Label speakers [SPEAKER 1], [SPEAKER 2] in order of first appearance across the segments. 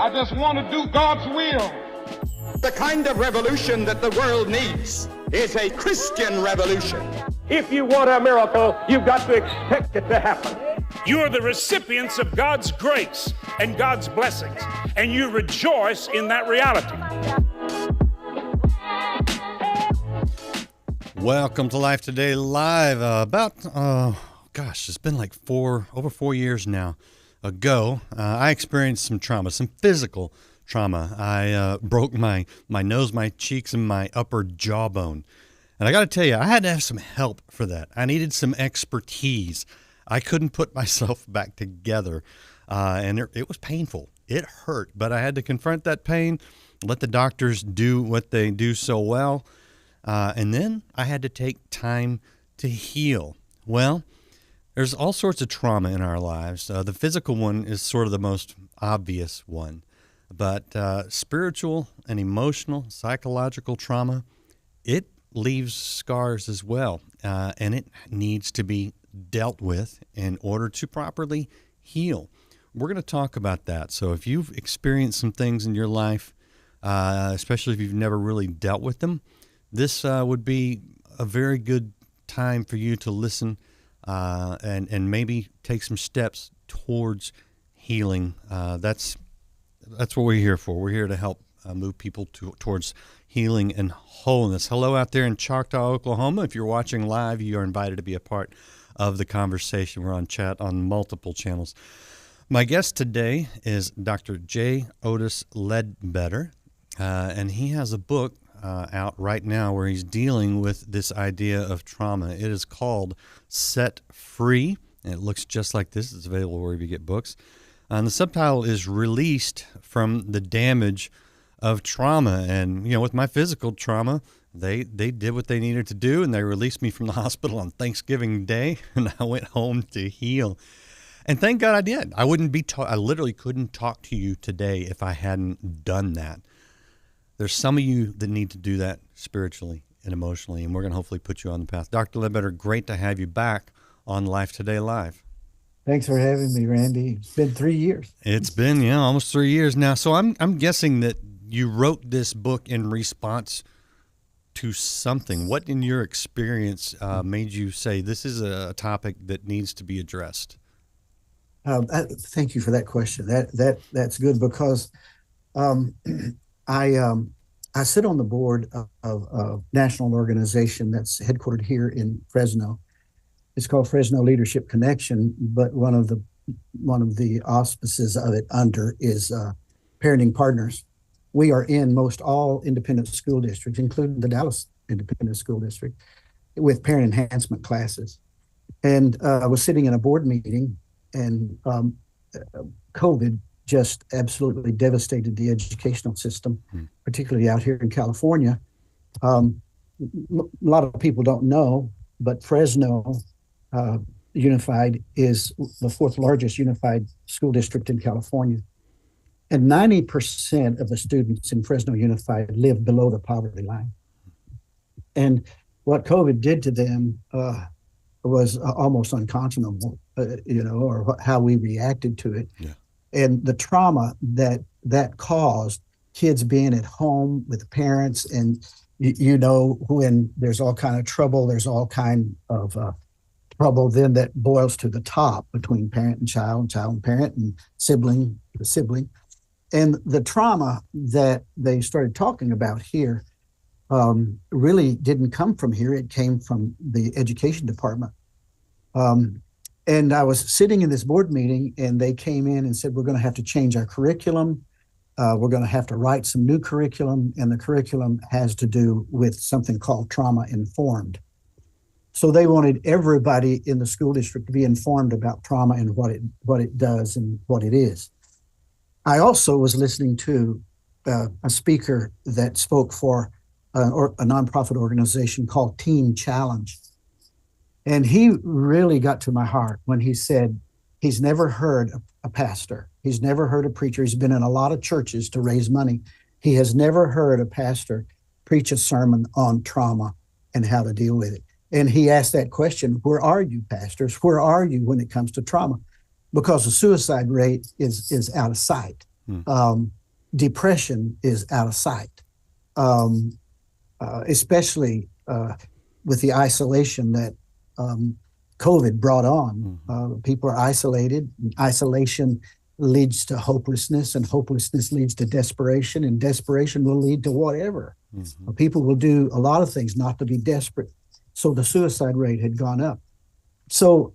[SPEAKER 1] I just want to do God's will.
[SPEAKER 2] The kind of revolution that the world needs is a Christian revolution.
[SPEAKER 3] If you want a miracle, you've got to expect it to happen.
[SPEAKER 4] You are the recipients of God's grace and God's blessings, and you rejoice in that reality.
[SPEAKER 5] Welcome to Life Today Live. It's been like over 4 years now ago. I experienced some trauma, some physical trauma. I broke my nose, my cheeks, and my upper jawbone. And I got to tell you, I had to have some help for that. I needed some expertise. I couldn't put myself back together, and it was painful. It hurt, but I had to confront that pain, let the doctors do what they do so well, and then I had to take time to heal. Well, there's all sorts of trauma in our lives. The physical one is sort of the most obvious one, but spiritual and emotional, psychological trauma, it leaves scars as well, and it needs to be dealt with in order to properly heal. We're going to talk about that. So if you've experienced some things in your life, especially if you've never really dealt with them, this would be a very good time for you to listen and maybe take some steps towards healing. That's what we're here for. We're here to help move people towards healing and wholeness. Hello out there in Choctaw, Oklahoma. If you're watching live, you are invited to be a part of the conversation. We're on chat on multiple channels. My guest today is Dr. J. Otis Ledbetter, and he has a book out right now where he's dealing with this idea of trauma. It is called Set Free, and it looks just like this. It's available wherever you get books. And the subtitle is Released from the Damage of Trauma. And, you know, with my physical trauma, they did what they needed to do, and they released me from the hospital on Thanksgiving Day, and I went home to heal. And thank God I did. I literally couldn't talk to you today if I hadn't done that. There's some of you that need to do that spiritually and emotionally, and we're going to hopefully put you on the path. Dr. Ledbetter, great to have you back on Life Today Live.
[SPEAKER 6] Thanks for having me, Randy. It's been 3 years.
[SPEAKER 5] It's been, almost 3 years now. So I'm guessing that you wrote this book in response to something. What in your experience made you say this is a topic that needs to be addressed?
[SPEAKER 6] Thank you for that question. That's good because I sit on the board of a national organization that's headquartered here in Fresno. It's called Fresno Leadership Connection, but one of the auspices of it under is Parenting Partners. We are in most all independent school districts, including the Dallas Independent School District, with parent enhancement classes. And I was sitting in a board meeting, and COVID just absolutely devastated the educational system, particularly out here in California. A lot of people don't know, but Fresno Unified is the fourth largest unified school district in California. And 90% of the students in Fresno Unified live below the poverty line. And what COVID did to them was almost unconscionable, or how we reacted to it. Yeah. And the trauma that caused, kids being at home with parents, and when there's all kind of trouble, there's all kind of trouble then that boils to the top between parent and child and parent, and sibling to sibling. And the trauma that they started talking about here really didn't come from here. It came from the education department. And I was sitting in this board meeting, and they came in and said, we're going to have to change our curriculum. We're going to have to write some new curriculum, and the curriculum has to do with something called trauma informed. So they wanted everybody in the school district to be informed about trauma and what it does and what it is. I also was listening to a speaker that spoke for a nonprofit organization called Teen Challenge. And he really got to my heart when he said he's never heard a pastor. He's never heard a preacher. He's been in a lot of churches to raise money. He has never heard a pastor preach a sermon on trauma and how to deal with it. And he asked that question, where are you, pastors? Where are you when it comes to trauma? Because the suicide rate is out of sight. depression is out of sight, especially with the isolation that COVID brought on. People are isolated. Isolation leads to hopelessness, and hopelessness leads to desperation, and desperation will lead to whatever. People will do a lot of things not to be desperate. So the suicide rate had gone up. So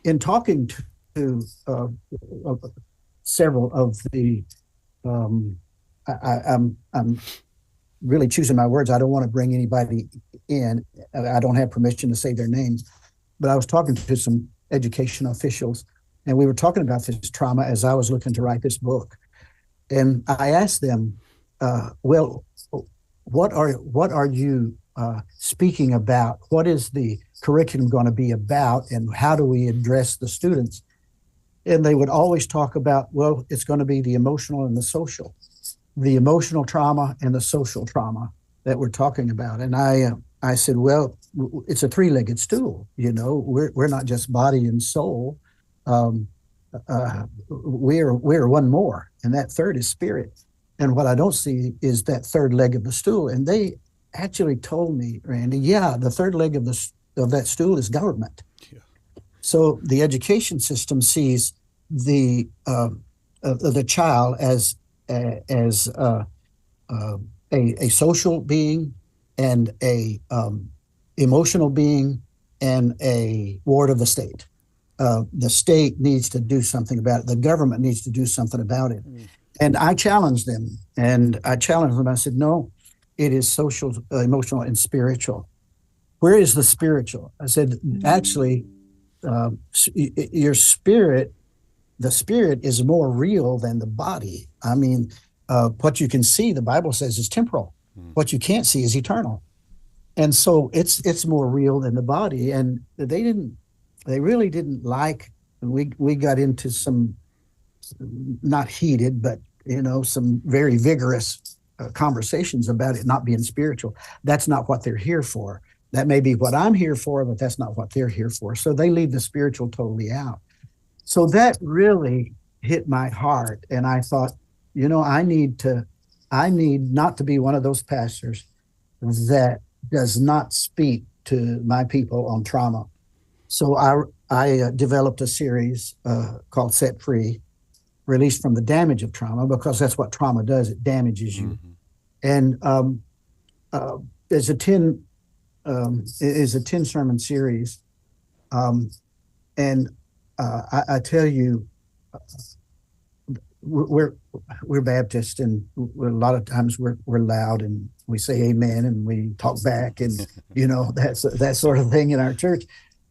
[SPEAKER 6] in talking to several of the, I'm really choosing my words. I don't want to bring anybody in. I don't have permission to say their names, but I was talking to some education officials, and we were talking about this trauma as I was looking to write this book. And I asked them, well, what are you speaking about? What is the curriculum going to be about, and how do we address the students? And they would always talk about, well, it's going to be the emotional and the social, the emotional trauma and the social trauma that we're talking about. And I said, well, it's a three-legged stool. You know, we're not just body and soul. We're one more, and that third is spirit. And what I don't see is that third leg of the stool. And they actually told me, Randy, yeah, the third leg of that stool is government. Yeah. So the education system sees the child as a social being and a emotional being and a ward of the state. The state needs to do something about it. The government needs to do something about it. And I challenged them. I said, no, it is social, emotional, and spiritual. Where is the spiritual? I said, actually, your spirit, the spirit is more real than the body. I mean, what you can see, the Bible says, is temporal. What you can't see is eternal. And so it's more real than the body. And they really didn't like, and we got into some, not heated, but, you know, some very vigorous conversations about it not being spiritual. That's not what they're here for. That may be what I'm here for, but that's not what they're here for. So they leave the spiritual totally out. So that really hit my heart. And I thought, you know, I need not to be one of those pastors that does not speak to my people on trauma. So I developed a series called Set Free, Released from the Damage of Trauma, because that's what trauma does. It damages you. And there's a 10 sermon series. And I tell you, we're Baptist, and a lot of times we're loud and we say amen and we talk back, and you know, that's that sort of thing in our church.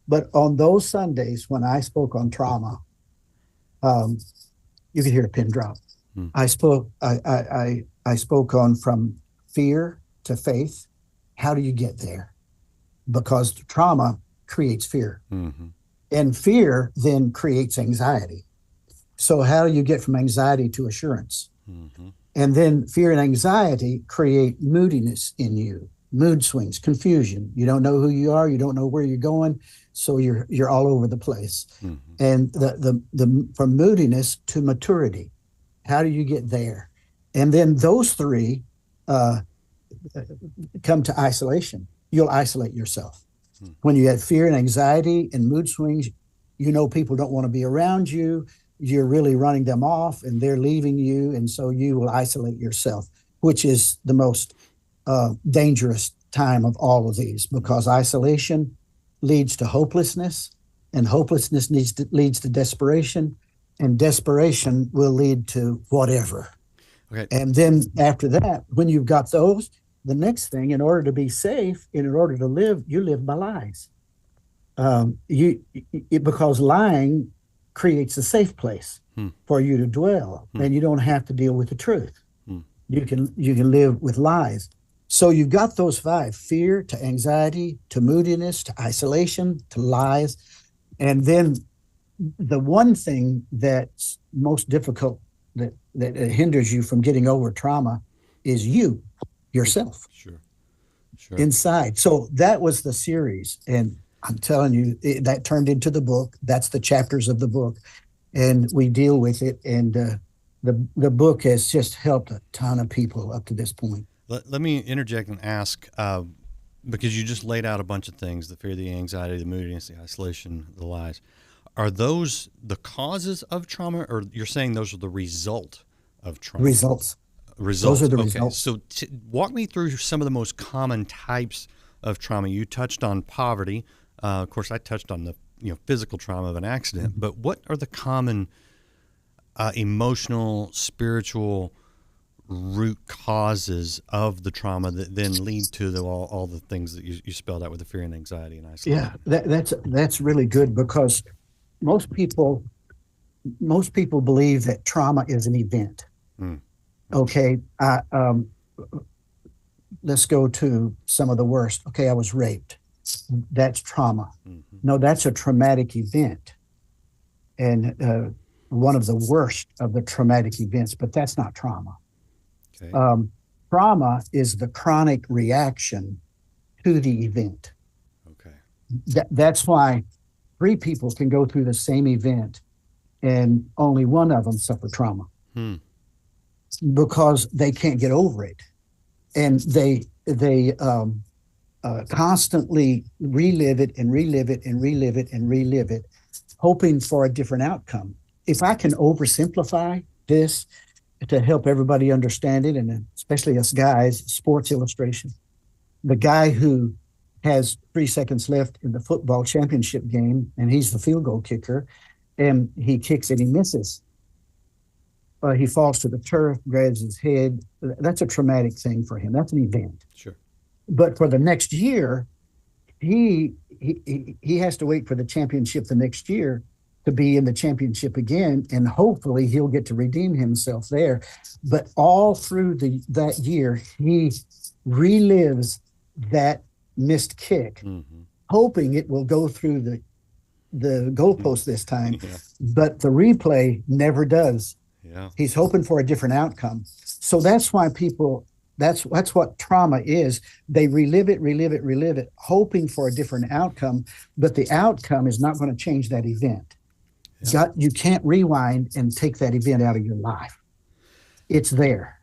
[SPEAKER 6] But on those Sundays when I spoke on trauma, you could hear a pin drop. I spoke on from fear to faith. How do you get there? Because trauma creates fear. And fear then creates anxiety. So how do you get from anxiety to assurance? And then fear and anxiety create moodiness in you, mood swings, confusion. You don't know who you are. You don't know where you're going. So you're all over the place. And the from moodiness to maturity, how do you get there? And then those three come to isolation. You'll isolate yourself. When you have fear and anxiety and mood swings, you know people don't want to be around you. You're really running them off, and they're leaving you, and so you will isolate yourself, which is the most dangerous time of all of these, because isolation leads to hopelessness, and hopelessness leads to desperation, and desperation will lead to whatever. Okay. And then after that, when you've got those, the next thing, in order to be safe, in order to live, you live by lies. Because lying creates a safe place for you to dwell, and you don't have to deal with the truth. You can live with lies. So you've got those five: fear to anxiety to moodiness to isolation to lies. And then the one thing that's most difficult that hinders you from getting over trauma is yourself. Sure. Inside. So that was the series, and I'm telling you, that turned into the book. That's the chapters of the book, and we deal with it. And the book has just helped a ton of people up to this point.
[SPEAKER 5] Let me interject and ask, because you just laid out a bunch of things: the fear, the anxiety, the moodiness, the isolation, the lies. Are those the causes of trauma, or you're saying those are the result of trauma?
[SPEAKER 6] Results.
[SPEAKER 5] Results.
[SPEAKER 6] Those are the
[SPEAKER 5] Okay.
[SPEAKER 6] results.
[SPEAKER 5] So walk me through some of the most common types of trauma. You touched on poverty. Of course, I touched on the physical trauma of an accident.
[SPEAKER 6] Mm-hmm.
[SPEAKER 5] But what are the common emotional, spiritual root causes of the trauma that then lead to all the things that you spelled out with the fear and anxiety and isolation?
[SPEAKER 6] Yeah, that's really good, because most people believe that trauma is an event. Okay, let's go to some of the worst. Okay, I was raped. That's trauma. No, that's a traumatic event, and one of the worst of the traumatic events. But that's not trauma.
[SPEAKER 5] Okay.
[SPEAKER 6] Trauma is the chronic reaction to the event.
[SPEAKER 5] Okay.
[SPEAKER 6] That's why 3 people can go through the same event, and only one of them suffer trauma. Because they can't get over it, and they constantly relive it and relive it and relive it and relive it, hoping for a different outcome. If I can oversimplify this to help everybody understand it, and especially us guys, sports illustration, the guy who has 3 seconds left in the football championship game, and he's the field goal kicker, and he kicks and he misses. He falls to the turf, grabs his head. That's a traumatic thing for him. That's an event.
[SPEAKER 5] Sure.
[SPEAKER 6] But for the next year, he has to wait for the championship the next year to be in the championship again, and hopefully he'll get to redeem himself there. But all through that year, he relives that missed kick, hoping it will go through the goalpost this time. Yeah. But the replay never does.
[SPEAKER 5] Yeah.
[SPEAKER 6] He's hoping for a different outcome. So that's why that's what trauma is. They relive it, hoping for a different outcome, but the outcome is not going to change that event. Yeah. You can't rewind and take that event out of your life. It's there.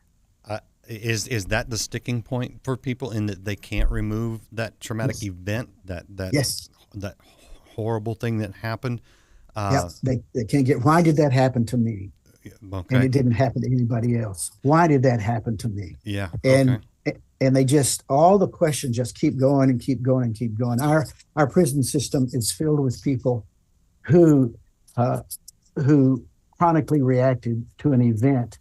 [SPEAKER 5] Is that the sticking point for people, in that they can't remove that traumatic event, that
[SPEAKER 6] yes,
[SPEAKER 5] that horrible thing that happened?
[SPEAKER 6] They can't get, why did that happen to me?
[SPEAKER 5] Okay.
[SPEAKER 6] And it didn't happen to anybody else. Why did that happen to me?
[SPEAKER 5] Yeah.
[SPEAKER 6] And they just, all the questions just keep going and keep going and keep going. Our prison system is filled with people who chronically reacted to an event,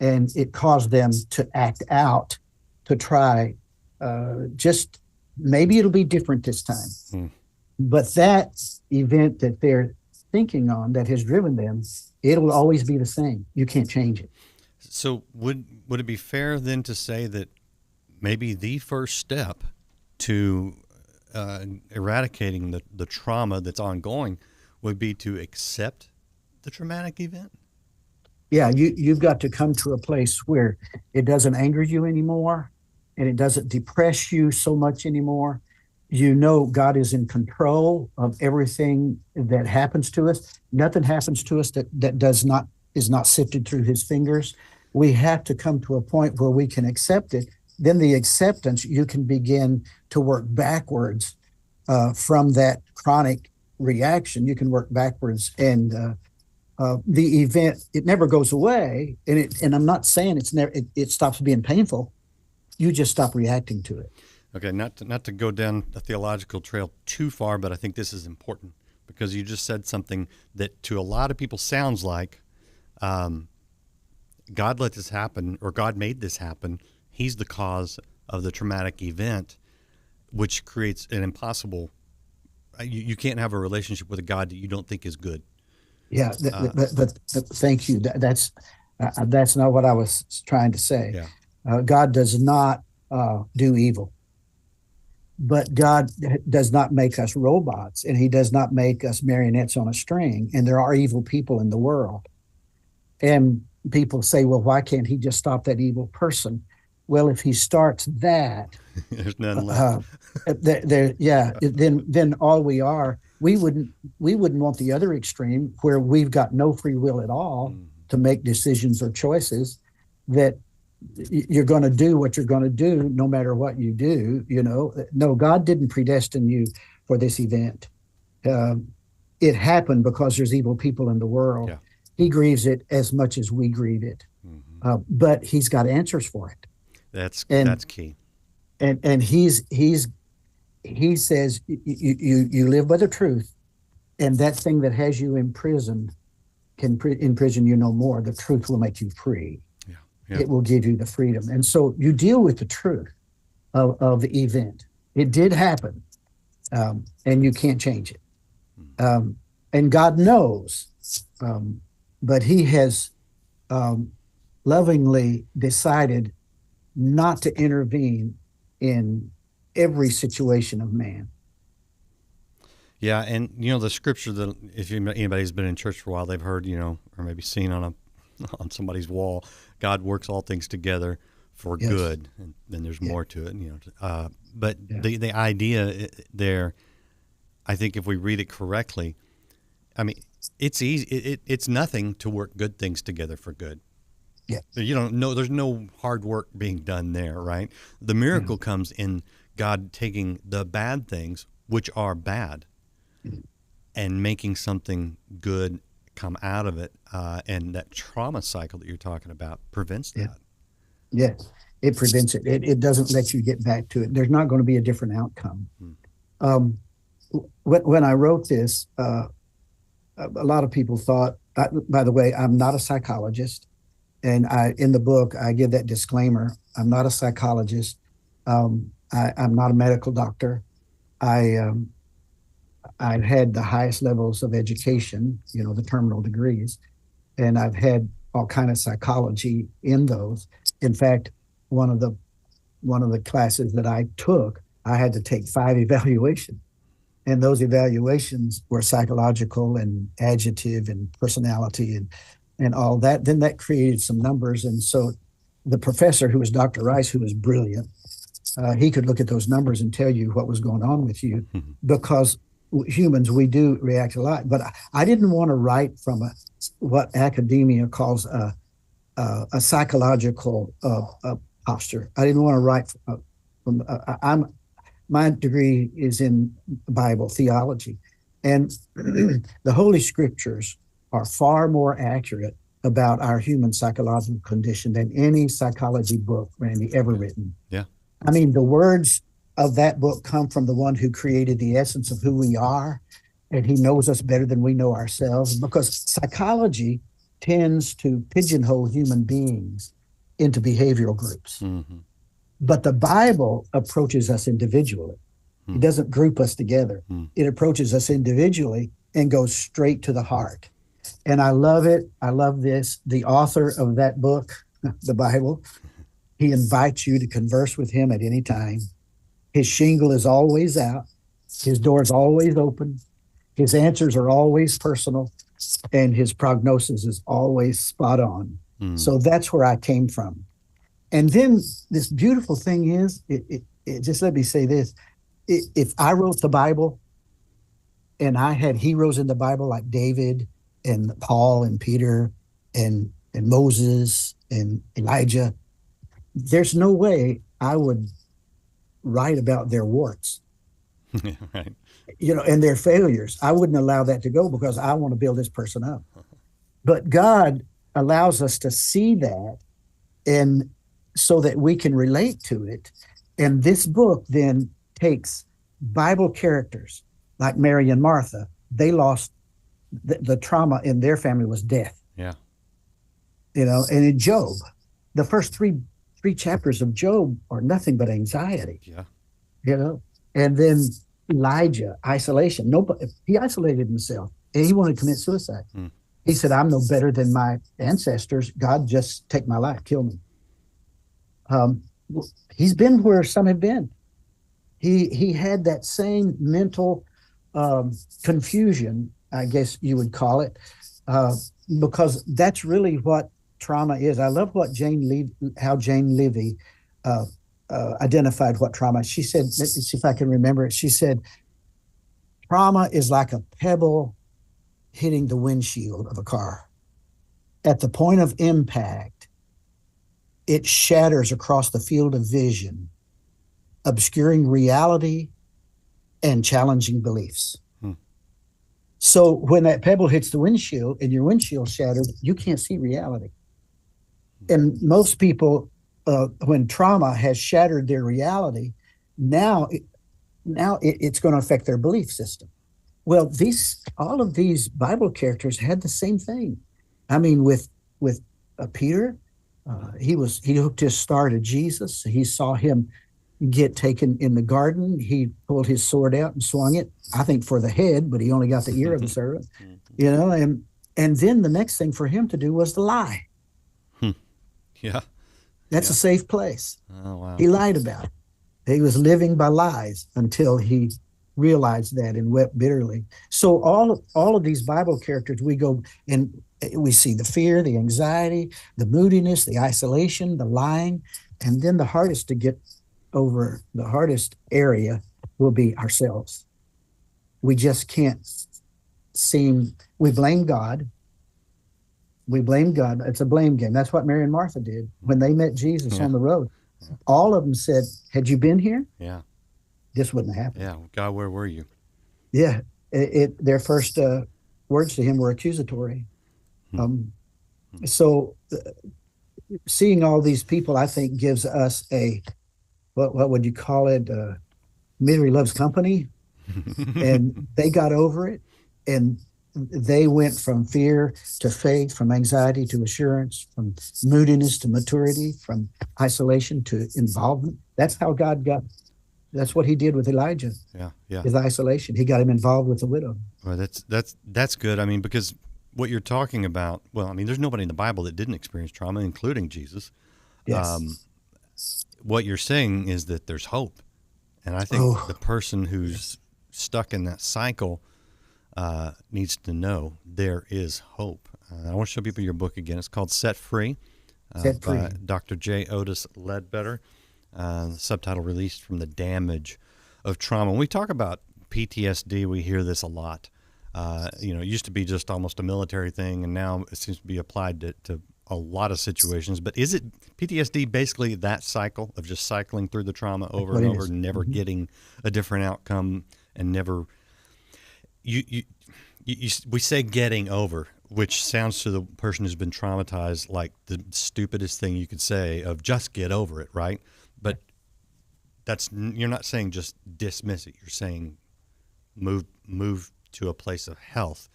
[SPEAKER 6] and it caused them to act out, to try, just maybe it'll be different this time. But that event that they're thinking on, that has driven them, it'll always be the same. You can't change it.
[SPEAKER 5] So would it be fair then to say that maybe the first step to eradicating the trauma that's ongoing would be to accept the traumatic event?
[SPEAKER 6] Yeah, you've got to come to a place where it doesn't anger you anymore, and it doesn't depress you so much anymore. You know God is in control of everything that happens to us. Nothing happens to us that is not sifted through his fingers. We have to come to a point where we can accept it. Then the acceptance, you can begin to work backwards from that chronic reaction. You can work backwards, and the event, it never goes away. And I'm not saying it stops being painful. You just stop reacting to it.
[SPEAKER 5] Okay, not to go down a theological trail too far, but I think this is important, because you just said something that to a lot of people sounds like God let this happen, or God made this happen. He's the cause of the traumatic event, which creates an impossible. You can't have a relationship with a God that you don't think is good.
[SPEAKER 6] Yeah, but thank you. That's not what I was trying to say.
[SPEAKER 5] Yeah.
[SPEAKER 6] God does not do evil. But God does not make us robots, and he does not make us marionettes on a string. And there are evil people in the world. And people say, well, why can't he just stop that evil person? Well, if he starts that,
[SPEAKER 5] there's none left.
[SPEAKER 6] Then all we wouldn't want the other extreme, where we've got no free will at all to make decisions or choices that you're going to do what you're going to do no matter what you do. No, God didn't predestine you for this event. It happened because there's evil people in the world.
[SPEAKER 5] Yeah.
[SPEAKER 6] He grieves it as much as we grieve it. But he's got answers for it.
[SPEAKER 5] That's key.
[SPEAKER 6] And he says you live by the truth, and that thing that has you imprisoned can imprison you no more. The truth will make you free. Yeah. It will give you the freedom. And so you deal with the truth of the event. It did happen, and you can't change it. And God knows, but he has lovingly decided not to intervene in every situation of man.
[SPEAKER 5] Yeah, and the scripture that if anybody's been in church for a while, they've heard, or maybe seen on somebody's wall, God works all things together for good, and then there's more to it. But the idea there, I think, if we read it correctly, I mean, it's easy. It's nothing to work good things together for good. Yeah, there's no hard work being done there, right? The miracle comes in God taking the bad things, which are bad, and making something good come out of it. And that trauma cycle that you're talking about prevents that.
[SPEAKER 6] Yes, it prevents it. It doesn't let you get back to it. There's not going to be a different outcome. When I wrote this, a lot of people thought, by the way, I'm not a psychologist. And in the book, I give that disclaimer. I'm not a psychologist. I'm not a medical doctor. I've had the highest levels of education, the terminal degrees, and I've had all kind of psychology in those. In fact, one of the classes that I took, I had to take 5 evaluations, and those evaluations were psychological and adjective and personality and all that. Then that created some numbers. And so the professor, who was Dr. Rice, who was brilliant, he could look at those numbers and tell you what was going on with you, because humans, we do react a lot. But I didn't want to write from what academia calls a psychological posture. I didn't want to write from, my degree is in Bible theology, and the Holy Scriptures are far more accurate about our human psychological condition than any psychology book, Randy, ever written.
[SPEAKER 5] Yeah.
[SPEAKER 6] I mean, the words of that book come from the one who created the essence of who we are, and he knows us better than we know ourselves, because psychology tends to pigeonhole human beings into behavioral groups. Mm-hmm. But the Bible approaches us individually. It doesn't group us together. It approaches us individually and goes straight to the heart. And I love it. I love this. The author of that book, the Bible, he invites you to converse with him at any time. His shingle is always out. His door is always open. His answers are always personal. And his prognosis is always spot on. So that's where I came from. And then this beautiful thing is, it just let me say this. If I wrote the Bible and I had heroes in the Bible like David and Paul and Peter and Moses and Elijah, there's no way I would write about their warts,
[SPEAKER 5] right?
[SPEAKER 6] And their failures. I wouldn't allow that to go, because I want to build this person up. But God allows us to see that, and so that we can relate to it. And this book then takes Bible characters like Mary and Martha. They lost the trauma in their family was death.
[SPEAKER 5] Yeah.
[SPEAKER 6] And in Job, the first three chapters of Job are nothing but anxiety.
[SPEAKER 5] Yeah.
[SPEAKER 6] And then Elijah, isolation. He isolated himself, and he wanted to commit suicide. He said, I'm no better than my ancestors. God, just take my life, kill me. He's been where some have been. He had that same mental confusion, I guess you would call it, because that's really what trauma is. I love what how Jane Levy identified what trauma. She said, let's see if I can remember it. She said, trauma is like a pebble hitting the windshield of a car. at the point of impact, it shatters across the field of vision, obscuring reality and challenging beliefs. So when that pebble hits the windshield and your windshield shattered, you can't see reality. And most people, when trauma has shattered their reality, now it's going to affect their belief system. Well, all of these Bible characters had the same thing. I mean, with Peter, he hooked his star to Jesus. He saw him get taken in the garden. He pulled his sword out and swung it, I think for the head, but he only got the ear of the servant, and then the next thing for him to do was to lie.
[SPEAKER 5] Yeah.
[SPEAKER 6] That's a safe place.
[SPEAKER 5] Oh, wow.
[SPEAKER 6] He lied about it. He was living by lies until he realized that and wept bitterly. So all of these Bible characters, we go and we see the fear, the anxiety, the moodiness, the isolation, the lying, and then the hardest to get over, the hardest area will be ourselves. We just can't we blame God. We blame God. It's a blame game. That's what Mary and Martha did when they met Jesus on the road. All of them said, had you been here?
[SPEAKER 5] Yeah.
[SPEAKER 6] This wouldn't have happened.
[SPEAKER 5] Yeah. God, where were you?
[SPEAKER 6] Yeah. Their first words to him were accusatory. So seeing all these people, I think, gives us what would you call it? Misery loves company. And they got over it. And they went from fear to faith, from anxiety to assurance, from moodiness to maturity, from isolation to involvement. That's how that's what he did with Elijah.
[SPEAKER 5] Yeah.
[SPEAKER 6] His isolation. He got him involved with the widow.
[SPEAKER 5] Well, that's good. I mean, because what you're talking about, well, I mean, there's nobody in the Bible that didn't experience trauma, including Jesus.
[SPEAKER 6] Yes.
[SPEAKER 5] What you're saying is that there's hope. And I think the person who's stuck in that cycle needs to know there is hope. I want to show people your book again. It's called Set Free, by Dr. J. Otis Ledbetter. The subtitle, Released from the Damage of Trauma. When we talk about PTSD, we hear this a lot. It used to be just almost a military thing, and now it seems to be applied to a lot of situations. But is it PTSD basically that cycle of just cycling through the trauma over and over, never getting a different outcome, and never we say getting over, which sounds to the person who's been traumatized like the stupidest thing you could say, of just get over it, right? But you're not saying just dismiss it. You're saying move to a place of health.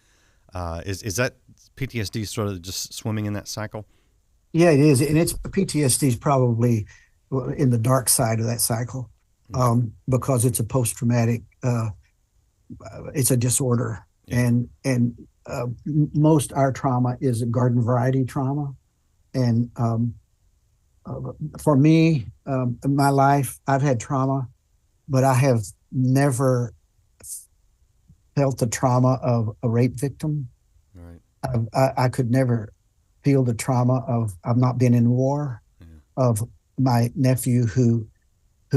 [SPEAKER 5] Is that PTSD sort of just swimming in that cycle?
[SPEAKER 6] Yeah, it is. And PTSD is probably in the dark side of that cycle, because it's a post-traumatic, it's a disorder. Yeah. And most our trauma is a garden variety trauma. And for me, in my life, I've had trauma, but I have never felt the trauma of a rape victim. Right. I could never feel the trauma of I've not been in war, of my nephew who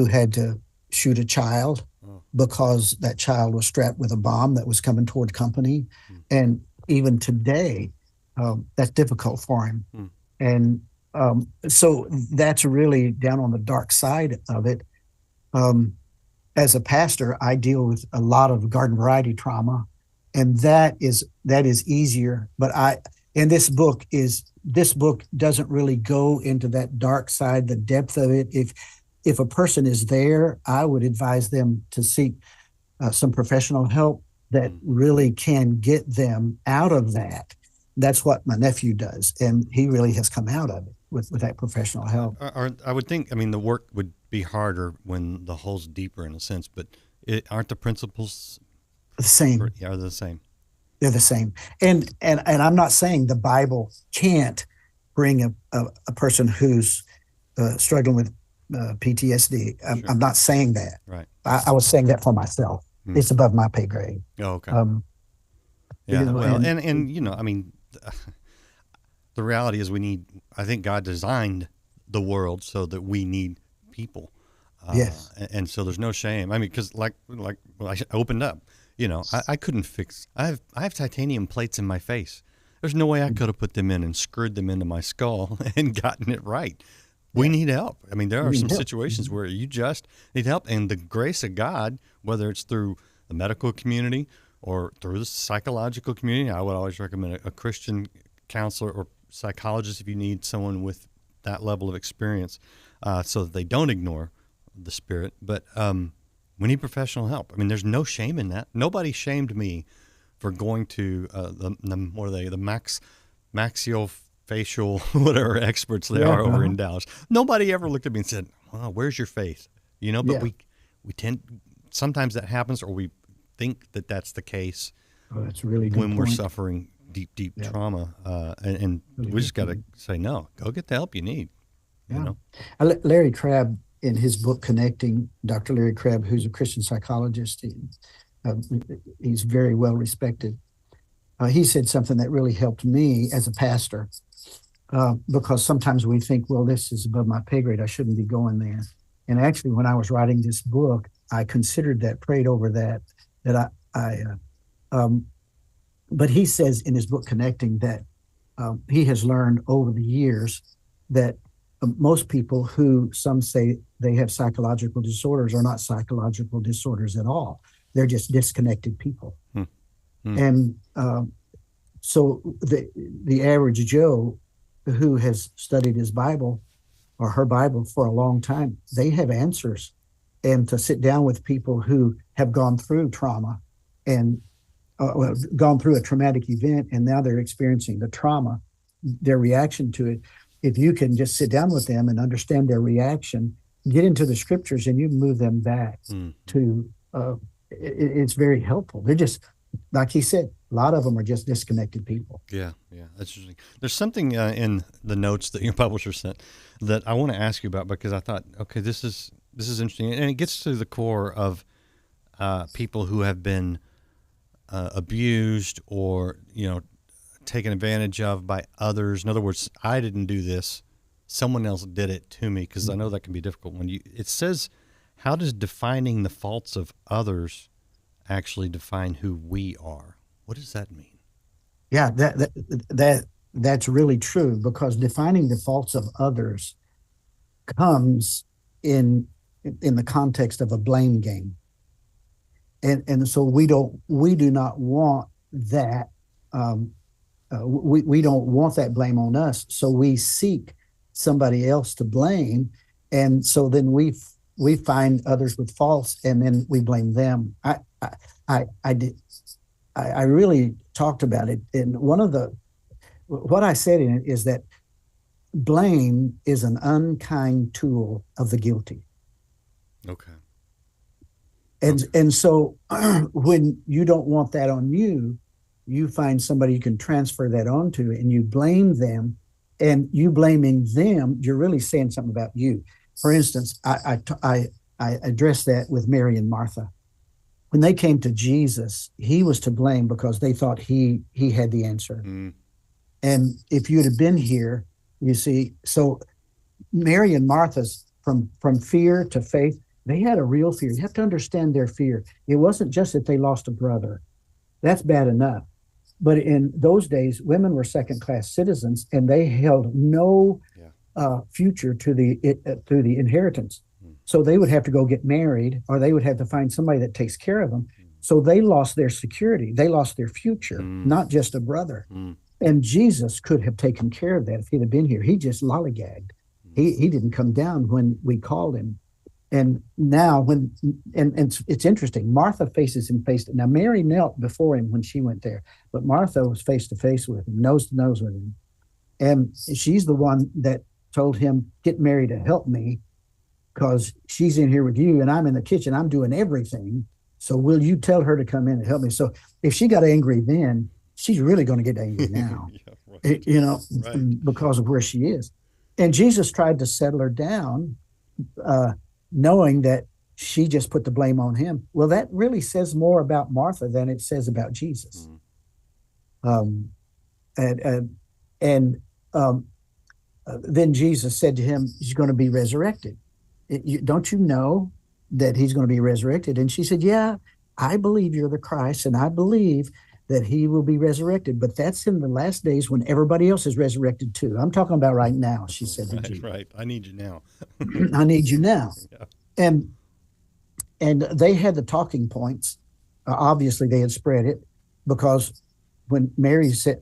[SPEAKER 6] had to shoot a child because that child was strapped with a bomb that was coming toward company. And even today, that's difficult for him. And so that's really down on the dark side of it. As a pastor, I deal with a lot of garden variety trauma, and that is easier. But this book doesn't really go into that dark side, the depth of it. If a person is there, I would advise them to seek some professional help that really can get them out of that. That's what my nephew does, and he really has come out of it with that professional help.
[SPEAKER 5] I would think, the work would be harder when the hole's deeper in a sense, but aren't the principles
[SPEAKER 6] the same?
[SPEAKER 5] Are they the same?
[SPEAKER 6] They're the same. And I'm not saying the Bible can't bring a person who's struggling with PTSD.
[SPEAKER 5] Sure.
[SPEAKER 6] I'm not saying that.
[SPEAKER 5] Right.
[SPEAKER 6] I was saying that for myself. It's above my pay grade.
[SPEAKER 5] Oh, okay. The reality is I think God designed the world so that we need people.
[SPEAKER 6] Yes.
[SPEAKER 5] And so there's no shame. Because like I opened up, I couldn't fix, I have titanium plates in my face, There's no way I could have put them in and screwed them into my skull and gotten it right. We need help. I mean, there are some situations where you just need help, and the grace of God, whether it's through the medical community or through the psychological community, I would always recommend a Christian counselor or psychologist if you need someone with that level of experience, so that they don't ignore the spirit. But we need professional help. I mean, there's no shame in that. Nobody shamed me for going to the maxillofacial whatever experts they are over in Dallas. Nobody ever looked at me and said, "Well, where's your faith?" You know, but we tend, sometimes that happens, or we think that that's the case.
[SPEAKER 6] Oh, that's a really good
[SPEAKER 5] when
[SPEAKER 6] point.
[SPEAKER 5] We're suffering deep trauma, and really we just got to say, no, go get the help you need. You know,
[SPEAKER 6] Larry Crabb, in his book Connecting, Dr. Larry Crabb, who's a Christian psychologist, he's very well respected. He said something that really helped me as a pastor, because sometimes we think, well, this is above my pay grade, I shouldn't be going there. And actually, when I was writing this book, I considered that, prayed over that but he says in his book Connecting that he has learned over the years that most people who some say they have psychological disorders are not psychological disorders at all. They're just disconnected people. And so the average Joe who has studied his Bible or her Bible for a long time, they have answers. And to sit down with people who have gone through trauma and gone through a traumatic event, and now they're experiencing the trauma, their reaction to it. If you can just sit down with them and understand their reaction, get into the scriptures, and you move them back to, it's very helpful. They're just, like he said, a lot of them are just disconnected people.
[SPEAKER 5] Yeah, that's interesting. There's something in the notes that your publisher sent that I want to ask you about, because I thought, okay, this is interesting, and it gets to the core of people who have been abused or taken advantage of by others. In other words, I didn't do this; someone else did it to me. Because I know that can be difficult. It says, "How does defining the faults of others actually define who we are?" What does that mean?
[SPEAKER 6] Yeah, that's really true, because defining the faults of others comes in the context of a blame game. And so we do not want that. We don't want that blame on us. So we seek somebody else to blame. And so then we find others with faults, and then we blame them. I really talked about it. And what I said in it is that blame is an unkind tool of the guilty.
[SPEAKER 5] Okay.
[SPEAKER 6] And so when you don't want that on you, you find somebody you can transfer that onto, and you blame them. And you blaming them, you're really saying something about you. For instance, I addressed that with Mary and Martha. When they came to Jesus, he was to blame because they thought he had the answer. And if you'd have been here, you see, so Mary and Martha's from fear to faith, they had a real fear. You have to understand their fear. It wasn't just that they lost a brother. That's bad enough. But in those days, women were second-class citizens, and they held no future to through the inheritance. So they would have to go get married, or they would have to find somebody that takes care of them. So they lost their security. They lost their future, not just a brother. And Jesus could have taken care of that if he'd have been here. He just lollygagged. He didn't come down when we called him. And now and it's interesting, Martha faces him face to. Now Mary knelt before him when she went there, but Martha was face to face with him, nose to nose with him. And she's the one that told him, "Get Mary to help me, because she's in here with you and I'm in the kitchen. I'm doing everything. So will you tell her to come in and help me?" So if she got angry then, she's really going to get angry now, because of where she is. And Jesus tried to settle her down, knowing that she just put the blame on him. Well, that really says more about Martha than it says about Jesus. Then Jesus said to him, "He's going to be resurrected. Don't you know that he's going to be resurrected?" And she said, "Yeah, I believe you're the Christ, and I believe that he will be resurrected. But that's in the last days when everybody else is resurrected too. I'm talking about right now, she said to Jesus.
[SPEAKER 5] Right. I need you now.
[SPEAKER 6] I need you now.
[SPEAKER 5] Yeah.
[SPEAKER 6] And they had the talking points. Obviously, they had spread it, because when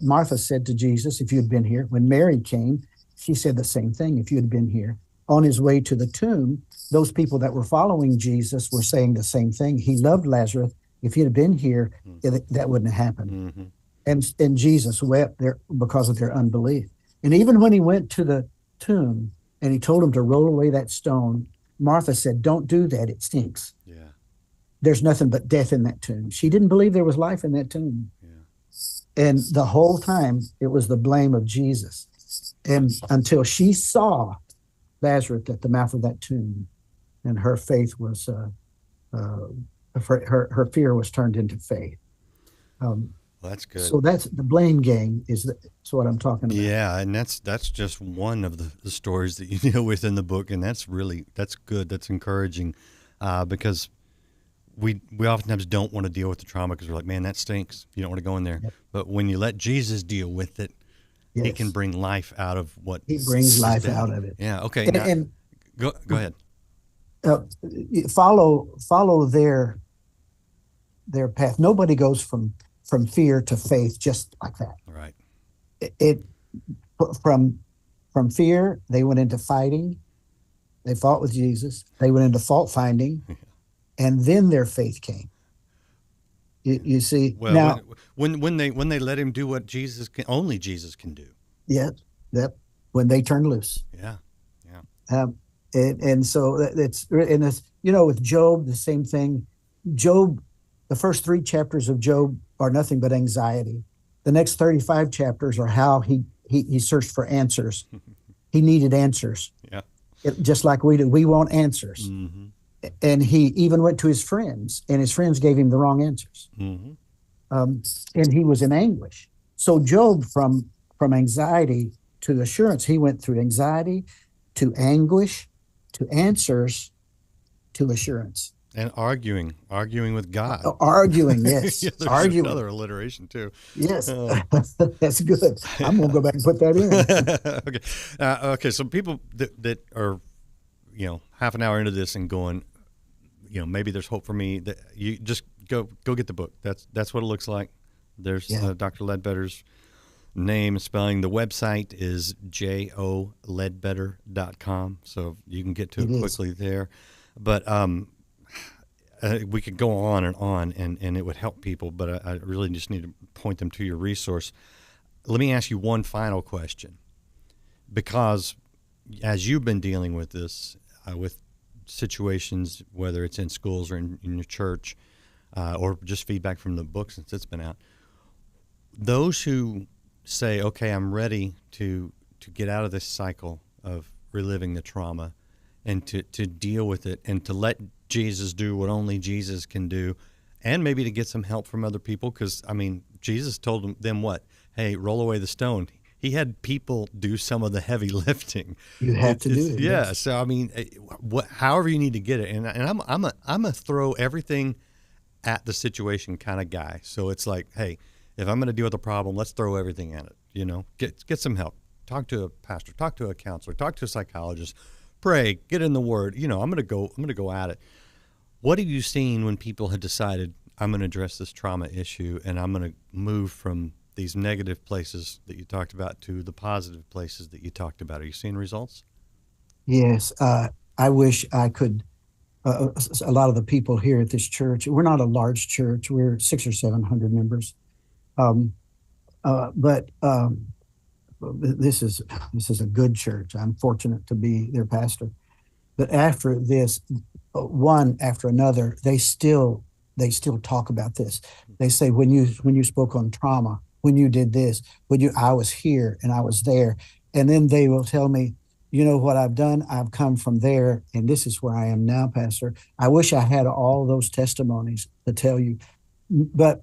[SPEAKER 6] Martha said to Jesus, if you had been here. When Mary came, she said the same thing, if you had been here. On his way to the tomb, those people that were following Jesus were saying the same thing. He loved Lazarus. If he had been here, that wouldn't have happened. Mm-hmm. And Jesus wept there because of their unbelief. And even when he went to the tomb and he told them to roll away that stone, Martha said, don't do that. It stinks. Yeah. There's nothing but death in that tomb. She didn't believe there was life in that tomb. Yeah. And the whole time it was the blame of Jesus. And until she saw Lazarus at the mouth of that tomb, and her faith was, her fear was turned into faith.
[SPEAKER 5] Well, that's good.
[SPEAKER 6] So that's the blame game. That's what I'm talking about.
[SPEAKER 5] Yeah, and that's just one of the stories that you deal with in the book, and that's good. That's encouraging, because we oftentimes don't want to deal with the trauma because we're like, man, that stinks. You don't want to go in there. Yep. But when you let Jesus deal with it, yes, he can bring life out of what
[SPEAKER 6] he brings life out of it.
[SPEAKER 5] Yeah. Okay.
[SPEAKER 6] And
[SPEAKER 5] go ahead.
[SPEAKER 6] Follow their path. Nobody goes from fear to faith just like that.
[SPEAKER 5] Right.
[SPEAKER 6] From fear, they went into fighting. They fought with Jesus. They went into fault finding, and then their faith came. You see.
[SPEAKER 5] Well, now, when they let him do what only Jesus can do.
[SPEAKER 6] Yeah. That when they turn loose.
[SPEAKER 5] Yeah. Yeah.
[SPEAKER 6] And so it's with Job, the same thing. Job, the first 3 chapters of Job are nothing but anxiety. The next 35 chapters are how he searched for answers. He needed answers. Yeah. Just like we do. We want answers. Mm-hmm. And he even went to his friends, and his friends gave him the wrong answers. Mm-hmm. And he was in anguish. So Job, from anxiety to assurance, he went through anxiety to anguish to answers to assurance.
[SPEAKER 5] And arguing with God.
[SPEAKER 6] Arguing, yes.
[SPEAKER 5] Yeah, there's
[SPEAKER 6] arguing.
[SPEAKER 5] Another alliteration too.
[SPEAKER 6] Yes, that's good. I'm gonna go back and put that
[SPEAKER 5] in. Okay. So people that are, half an hour into this and going, maybe there's hope for me. That you just go get the book. That's what it looks like. There's Dr. Ledbetter's name and spelling. The website is joledbetter.com, so you can get to it quickly there. But we could go on and it would help people, but I really just need to point them to your resource. Let me ask you one final question, because as you've been dealing with this, with situations, whether it's in schools or in your church, or just feedback from the book since it's been out, those who say, okay, I'm ready to get out of this cycle of reliving the trauma and to deal with it and to let Jesus do what only Jesus can do, and maybe to get some help from other people, because, Jesus told them what? Hey, roll away the stone. He had people do some of the heavy lifting.
[SPEAKER 6] You have to do it.
[SPEAKER 5] Yeah. Yes. So, however you need to get it. And I'm a throw everything at the situation kind of guy. So it's like, hey, if I'm going to deal with a problem, let's throw everything at it. Get some help. Talk to a pastor. Talk to a counselor. Talk to a psychologist. Pray. Get in the Word. I'm going to go at it. What have you seen when people had decided, I'm going to address this trauma issue and I'm going to move from these negative places that you talked about to the positive places that you talked about? Are you seeing results?
[SPEAKER 6] Yes. I wish I could. A lot of the people here at this church, we're not a large church. We're 600 or 700 members. But this is a good church. I'm fortunate to be their pastor. But after this, one after another, they still talk about this. They say, when you spoke on trauma, when you did this, I was here and I was there. And then they will tell me, what I've done? I've come from there, and this is where I am now, Pastor. I wish I had all those testimonies to tell you, but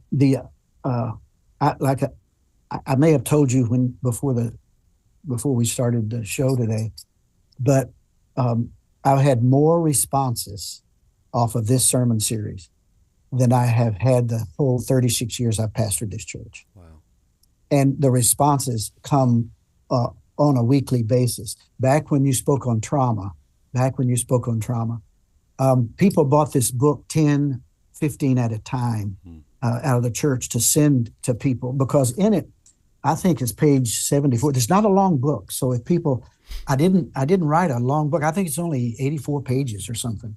[SPEAKER 6] I may have told you before we started the show today, but I've had more responses off of this sermon series than I have had the whole 36 years I've pastored this church.
[SPEAKER 5] Wow.
[SPEAKER 6] And the responses come on a weekly basis. Back when you spoke on trauma, people bought this book 10, 15 at a time out of the church to send to people, because in it, I think it's page 74. It's not a long book. So if people, I didn't write a long book. I think it's only 84 pages or something.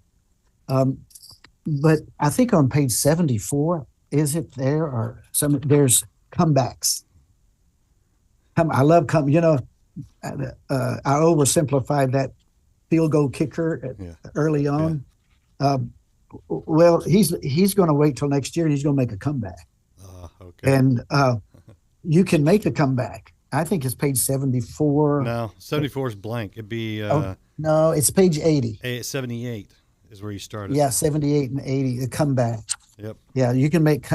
[SPEAKER 6] But I think on page 74, is it there, or there's comebacks. I love I oversimplified that field goal kicker early on. Yeah. Well, he's going to wait till next year, and he's going to make a comeback.
[SPEAKER 5] Okay.
[SPEAKER 6] And you can make a comeback. I think it's page 74.
[SPEAKER 5] No, 74 is blank. It'd be
[SPEAKER 6] no, it's page 80.
[SPEAKER 5] 78 is where you started.
[SPEAKER 6] Yeah, 78 and 80, the comeback.
[SPEAKER 5] Yep.
[SPEAKER 6] Yeah, you can make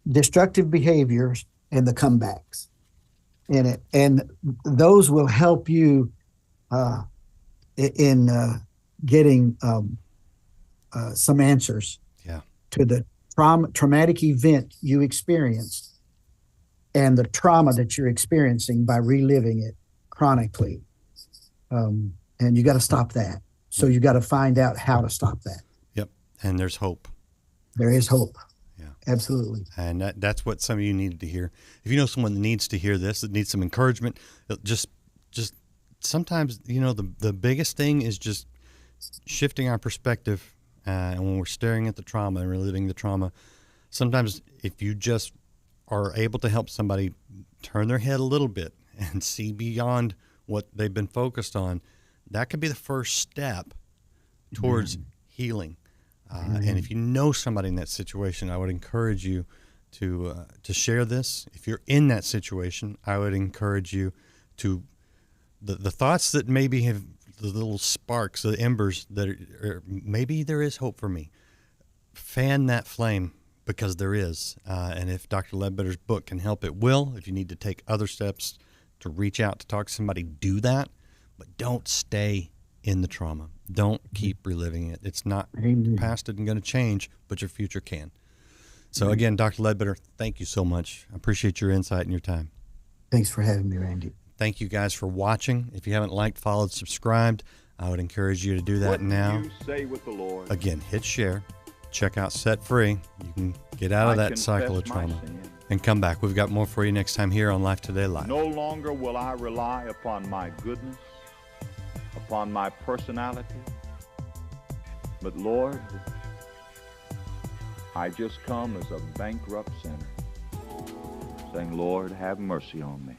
[SPEAKER 6] destructive behaviors and the comebacks in it, and those will help you in getting some answers to the traumatic event you experienced and the trauma that you're experiencing by reliving it chronically. And you got to stop that. So you got to find out how to stop that.
[SPEAKER 5] Yep. And there's hope.
[SPEAKER 6] There is hope.
[SPEAKER 5] Yeah.
[SPEAKER 6] Absolutely.
[SPEAKER 5] And that's what some of you needed to hear. If you know someone that needs to hear this, that needs some encouragement, just sometimes, the biggest thing is just shifting our perspective. And when we're staring at the trauma and reliving the trauma, sometimes if you just are able to help somebody turn their head a little bit and see beyond what they've been focused on, that could be the first step towards healing. And if you know somebody in that situation, I would encourage you to share this. If you're in that situation, I would encourage you to the thoughts that maybe have the little sparks, the embers that are, maybe there is hope for me. Fan that flame, because there is. And if Dr. Ledbetter's book can help, it will. If you need to take other steps to reach out to talk to somebody, do that. But don't stay in the trauma. Don't keep reliving it. It's not past isn't going to change, but your future can. So again, Dr. Ledbetter, thank you so much. I appreciate your insight and your time.
[SPEAKER 6] Thanks for having me, Randy.
[SPEAKER 5] Thank you guys for watching. If you haven't liked, followed, subscribed, I would encourage you to do that now.
[SPEAKER 1] You say with the Lord.
[SPEAKER 5] Again, hit share. Check out Set Free. You can get out of that cycle of trauma and come back. We've got more for you next time here on Life Today Live.
[SPEAKER 1] No longer will I rely upon my goodness, upon my personality, but Lord, I just come as a bankrupt sinner, saying, Lord, have mercy on me.